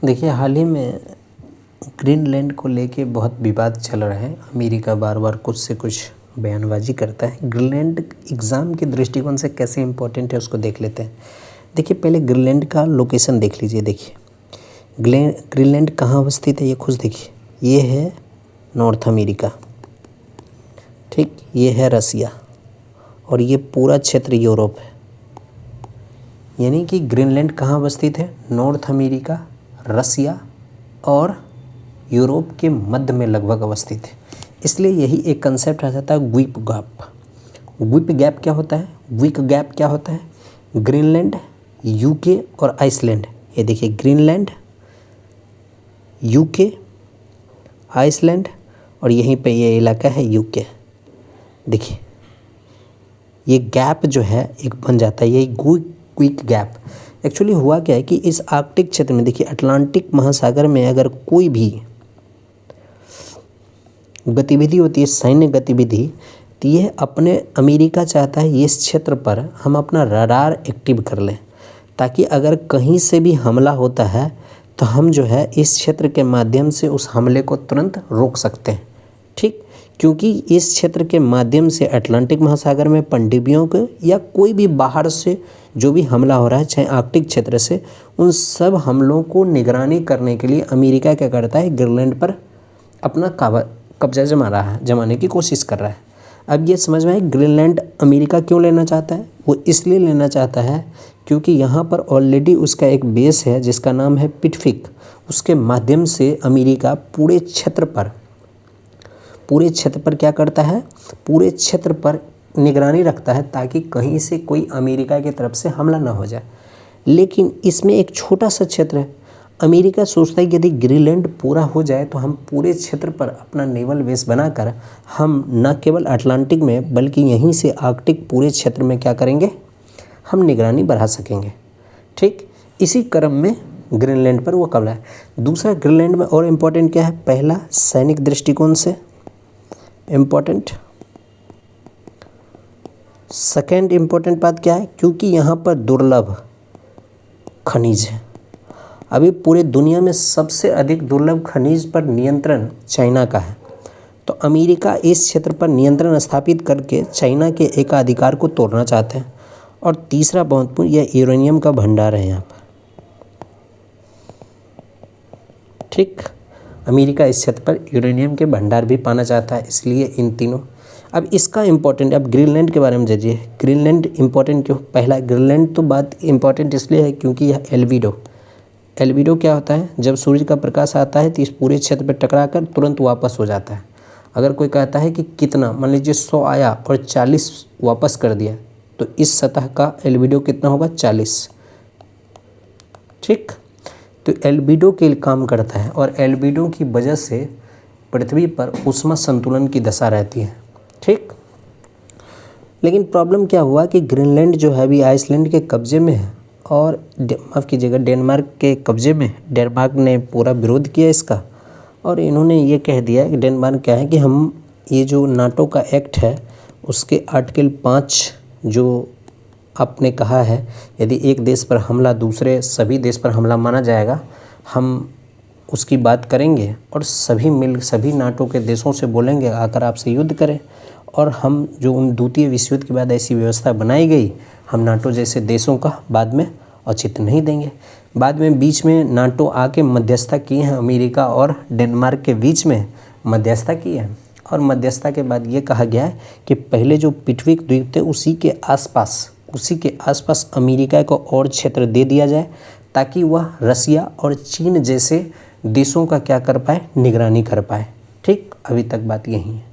देखिए, हाल ही में ग्रीनलैंड को लेके बहुत विवाद चल रहा है। अमेरिका बार बार कुछ से कुछ बयानबाजी करता है। ग्रीनलैंड एग्ज़ाम के दृष्टिकोण से कैसे इम्पोर्टेंट है उसको देख लेते हैं। देखिए, पहले ग्रीनलैंड का लोकेशन देख लीजिए। देखिए, ग्रीनलैंड कहाँ अवस्थित है ये खुद देखिए। ये है नॉर्थ अमेरिका, ठीक, ये है रसिया और ये पूरा क्षेत्र यूरोप है। यानी कि ग्रीनलैंड कहाँ अवस्थित है? नॉर्थ अमेरिका, रसिया और यूरोप के मध्य में लगभग अवस्थित है। इसलिए यही एक कंसेप्ट आ जाता है ग्वीप गैप। ग्वीप गैप क्या होता है? ग्वीप गैप क्या होता है? ग्रीनलैंड, यूके और आइसलैंड। ये देखिए, ग्रीनलैंड, यूके, आइसलैंड और यहीं पे ये इलाका है यूके। देखिए, ये गैप जो है एक बन जाता है, ये ग्वीप गैप। एक्चुअली हुआ क्या है कि इस आर्कटिक क्षेत्र में, देखिए, अटलांटिक महासागर में अगर कोई भी गतिविधि होती है, सैन्य गतिविधि, तो यह अपने अमेरिका चाहता है इस क्षेत्र पर हम अपना रडार एक्टिव कर लें, ताकि अगर कहीं से भी हमला होता है तो हम जो है इस क्षेत्र के माध्यम से उस हमले को तुरंत रोक सकते हैं। ठीक, क्योंकि इस क्षेत्र के माध्यम से अटलांटिक महासागर में पनडुब्बियों को या कोई भी बाहर से जो भी हमला हो रहा है, चाहे आर्कटिक क्षेत्र से, उन सब हमलों को निगरानी करने के लिए अमेरिका क्या करता है? ग्रीनलैंड पर अपना कब्जा जमाने की कोशिश कर रहा है। अब ये समझ में आए ग्रीनलैंड अमेरिका क्यों लेना चाहता है? वो इसलिए लेना चाहता है क्योंकि यहाँ पर ऑलरेडी उसका एक बेस है जिसका नाम है पिटफिक। उसके माध्यम से अमेरिका पूरे क्षेत्र पर क्या करता है? पूरे क्षेत्र पर निगरानी रखता है ताकि कहीं से कोई अमेरिका की तरफ से हमला ना हो जाए। लेकिन इसमें एक छोटा सा क्षेत्र है। अमेरिका सोचता है कि यदि ग्रीनलैंड पूरा हो जाए तो हम पूरे क्षेत्र पर अपना नेवल बेस बनाकर हम न केवल अटलांटिक में बल्कि यहीं से आर्कटिक पूरे क्षेत्र में क्या करेंगे? हम निगरानी बढ़ा सकेंगे। ठीक, इसी क्रम में ग्रीनलैंड पर वो कब्जा है। दूसरा, ग्रीनलैंड में और इम्पोर्टेंट क्या है? पहला, सैनिक दृष्टिकोण से इम्पोर्टेंट। सेकेंड इम्पोर्टेंट बात क्या है? क्योंकि यहाँ पर दुर्लभ खनिज है। अभी पूरे दुनिया में सबसे अधिक दुर्लभ खनिज पर नियंत्रण चाइना का है, तो अमेरिका इस क्षेत्र पर नियंत्रण स्थापित करके चाइना के एकाधिकार को तोड़ना चाहते हैं। और तीसरा महत्वपूर्ण, यह यूरेनियम का भंडार है यहाँ पर। ठीक, अमेरिका इस क्षेत्र पर यूरेनियम के भंडार भी पाना चाहता है, इसलिए इन तीनों। अब इसका इम्पोर्टेंट, अब ग्रीनलैंड के बारे में जानिए। ग्रीनलैंड इम्पोर्टेंट क्यों? पहला, ग्रीनलैंड तो बात इम्पोर्टेंट इसलिए है क्योंकि यह एल्बिडो क्या होता है? जब सूर्य का प्रकाश आता है तो इस पूरे क्षेत्र पर टकराकर तुरंत वापस हो जाता है। अगर कोई कहता है कि कितना, मान लीजिए 100 आया और 40 वापस कर दिया, तो इस सतह का एल्बिडो कितना होगा? 40। ठीक, तो एल्बिडो के काम करता है और एल्बिडो की वजह से पृथ्वी पर ऊष्मा संतुलन की दशा रहती है। ठीक, लेकिन प्रॉब्लम क्या हुआ कि ग्रीनलैंड जो है अभी आइसलैंड के कब्जे में है और माफ़ कीजिएगा डेनमार्क के कब्जे में। डेनमार्क ने पूरा विरोध किया इसका और इन्होंने ये कह दिया कि डेनमार्क क्या है कि हम ये जो नाटो का एक्ट है उसके आर्टिकल 5 जो आपने कहा है, यदि एक देश पर हमला दूसरे सभी देश पर हमला माना जाएगा, हम उसकी बात करेंगे और सभी नाटो के देशों से बोलेंगे आकर आपसे युद्ध करें। और हम जो उन द्वितीय विश्व युद्ध के बाद ऐसी व्यवस्था बनाई गई, हम नाटो जैसे देशों का बाद में औचित्य नहीं देंगे। बाद में बीच में नाटो आके मध्यस्थता किए हैं, अमेरिका और डेनमार्क के बीच में मध्यस्थता की है। और मध्यस्थता के बाद ये कहा गया है कि पहले जो पिटफिक द्वीप थे उसी के आसपास अमेरिका को और क्षेत्र दे दिया जाए ताकि वह रसिया और चीन जैसे देशों का क्या कर पाए? निगरानी कर पाए। ठीक, अभी तक बात यही है।